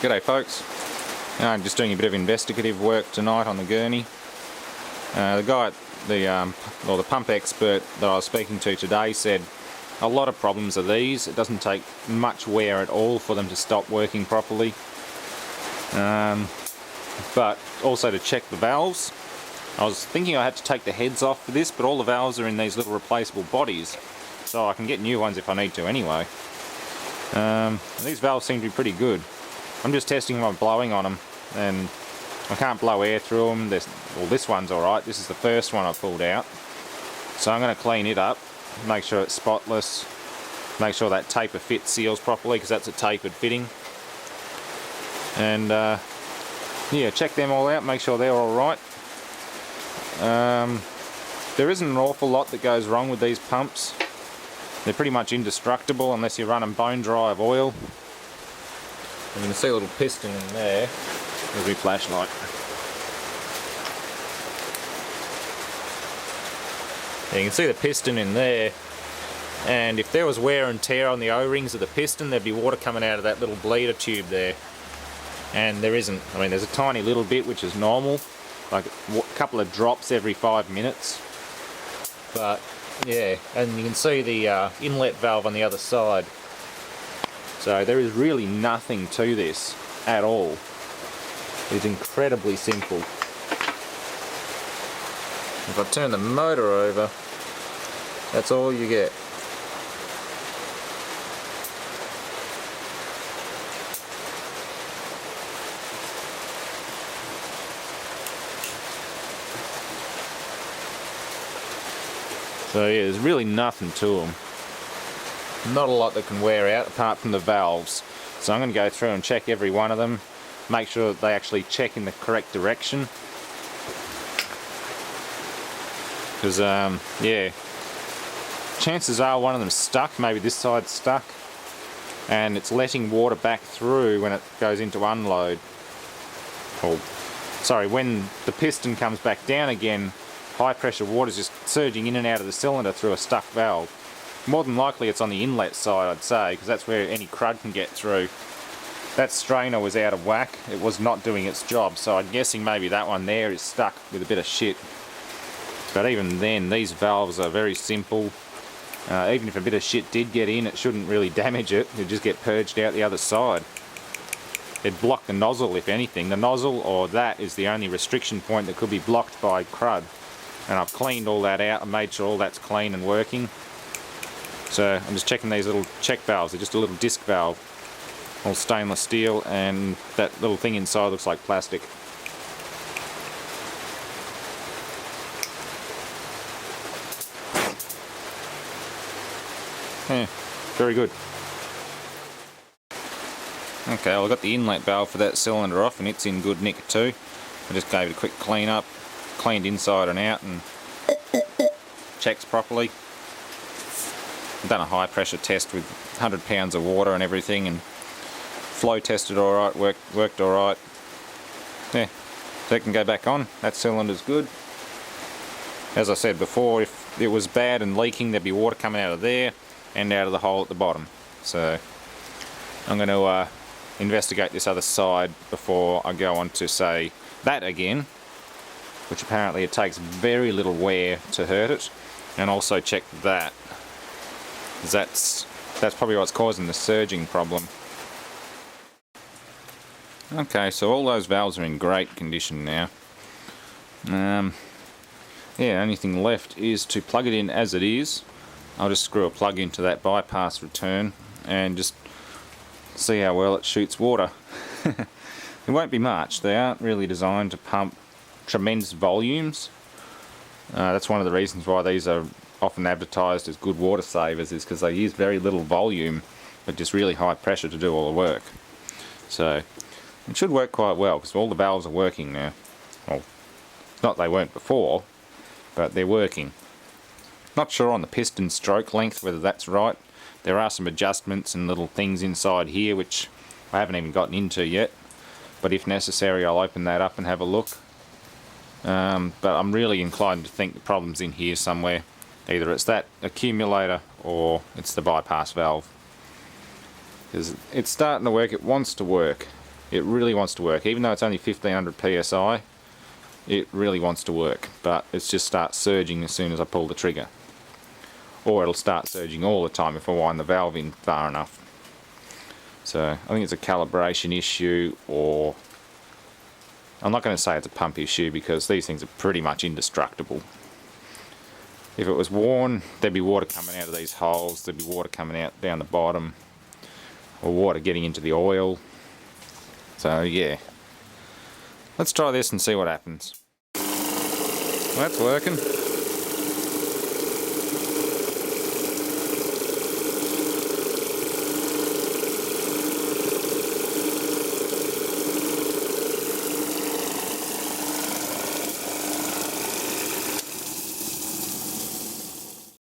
G'day folks. I'm just doing a bit of investigative work tonight on the Gernie. The guy, the pump expert that I was speaking to today said a lot of problems are these. It doesn't take much wear at all for them to stop working properly. But also to check the valves. I was thinking I had to take the heads off for this, but all the valves are in these little replaceable bodies, so I can get new ones if I need to anyway. These valves seem to be pretty good. I'm just testing my blowing on them, and I can't blow air through them. Well, this one's alright. This is the first one I pulled out. So I'm going to clean it up, make sure it's spotless, make sure that taper fit seals properly, because that's a tapered fitting. And yeah, check them all out, make sure they're alright. There isn't an awful lot that goes wrong with these pumps. They're pretty much indestructible unless you run them bone dry of oil. And you can see a little piston in there. There's my flashlight. Yeah, you can see the piston in there, and if there was wear and tear on the O-rings of the piston, there'd be water coming out of that little bleeder tube there. And there isn't. I mean, there's a tiny little bit, which is normal, like a couple of drops every 5 minutes. But yeah, and you can see the inlet valve on the other side. So there is really nothing to this at all. It's incredibly simple. If I turn the motor over, that's all you get. So yeah, there's really nothing to them. Not a lot that can wear out apart from the valves. So I'm going to go through and check every one of them, make sure that they actually check in the correct direction. Because yeah, chances are one of them's stuck, maybe this side's stuck, and it's letting water back through when it goes into unload. Or, sorry, when the piston comes back down again, high pressure water is just surging in and out of the cylinder through a stuck valve. More than likely it's on the inlet side, I'd say, because that's where any crud can get through. That strainer was out of whack, it was not doing its job, so I'm guessing maybe that one there is stuck with a bit of shit. But even then, these valves are very simple. Even if a bit of shit did get in, it shouldn't really damage it, it'd just get purged out the other side. It'd block the nozzle if anything. The nozzle or that is the only restriction point that could be blocked by crud. And I've cleaned all that out and made sure all that's clean and working. So I'm just checking these little check valves. They're just a little disc valve, all stainless steel, and that little thing inside looks like plastic. Yeah, very good. Okay, well, I've got the inlet valve for that cylinder off and it's in good nick too. I just gave it a quick clean up, cleaned inside and out, and checks properly. I've done a high pressure test with 100 pounds of water and everything, and flow tested alright, worked alright. Yeah, so it can go back on. That cylinder's good. As I said before, if it was bad and leaking, there'd be water coming out of there and out of the hole at the bottom. So I'm going to investigate this other side before I go on to say that again, which apparently it takes very little wear to hurt it, and also check that. That's probably what's causing the surging problem. Okay, so all those valves are in great condition now. Yeah, only thing left is to plug it in as it is. I'll just screw a plug into that bypass return and just see how well it shoots water. It won't be much. They aren't really designed to pump tremendous volumes. That's one of the reasons why these are often advertised as good water savers, is because they use very little volume but just really high pressure to do all the work. So it should work quite well because all the valves are working now. Well, not they weren't before, but they're working. Not sure on the piston stroke length whether that's right. There are some adjustments and little things inside here which I haven't even gotten into yet, but if necessary I'll open that up and have a look. But I'm really inclined to think the problem's in here somewhere. Either it's that accumulator or it's the bypass valve. Because it's starting to work, it wants to work. It really wants to work, even though it's only 1500 psi. It really wants to work, but it just starts surging as soon as I pull the trigger. Or it'll start surging all the time if I wind the valve in far enough. So I think it's a calibration issue, or I'm not going to say it's a pump issue because these things are pretty much indestructible. If it was worn, there'd be water coming out of these holes, there'd be water coming out down the bottom, or water getting into the oil. So yeah, let's try this and see what happens. Well, that's working.